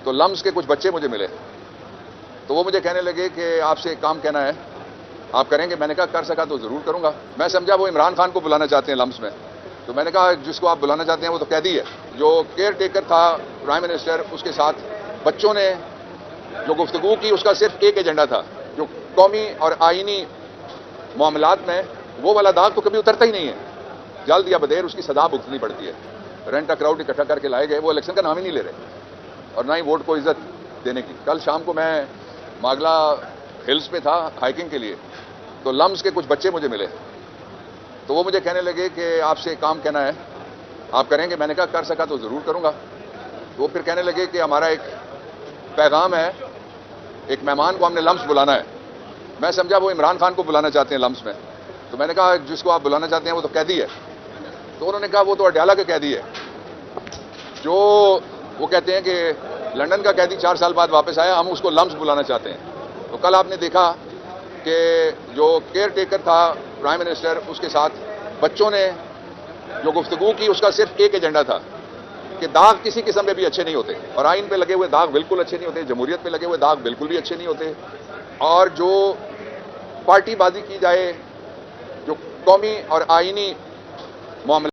तो लम्स के कुछ बच्चे मुझे मिले, तो वो मुझे कहने लगे कि आपसे एक काम कहना है, आप करेंगे? मैंने कहा कर सका तो जरूर करूंगा। मैं समझा वो इमरान खान को बुलाना चाहते हैं लम्स में, तो मैंने कहा जिसको आप बुलाना चाहते हैं वो तो कैदी है। जो केयर टेकर था प्राइम मिनिस्टर, उसके साथ बच्चों ने जो गुफ्तगू की उसका सिर्फ एक एजेंडा था, जो कौमी और आईनी मामलात में वो वाला दाग तो कभी उतरता ही नहीं है, जल्द या बदेर उसकी सजा भुगतनी पड़ती है। रेंट क्राउड इकट्ठा करके लाए गए, वो इलेक्शन का नाम ही नहीं ले रहे और ना ही वोट को इज्जत देने की। कल शाम को मैं मागला हिल्स पे था हाइकिंग के लिए, तो लम्स के कुछ बच्चे मुझे मिले, तो वो मुझे कहने लगे कि आपसे एक काम कहना है, आप करेंगे? मैंने कहा कर सका तो जरूर करूंगा। तो वो फिर कहने लगे कि हमारा एक पैगाम है, एक मेहमान को हमने लम्स बुलाना है। मैं समझा वो इमरान खान को बुलाना चाहते हैं लम्स में, तो मैंने कहा जिसको आप बुलाना चाहते हैं वो तो कैदी है। तो उन्होंने कहा वो तो अडयाला का कैदी है, जो वो कहते हैं कि लंदन का कैदी 4 साल बाद वापस आया, हम उसको लम्स बुलाना चाहते हैं। तो कल आपने देखा कि जो केयर टेकर था प्राइम मिनिस्टर, उसके साथ बच्चों ने जो गुफ्तगू की उसका सिर्फ एक एजेंडा था कि दाग किसी किस्म के भी अच्छे नहीं होते, और आइन पे लगे हुए दाग बिल्कुल अच्छे नहीं होते, जमहूरियत पे लगे हुए दाग बिल्कुल भी अच्छे नहीं होते, और जो पार्टीबाजी की जाए, जो कौमी और आईनी मामला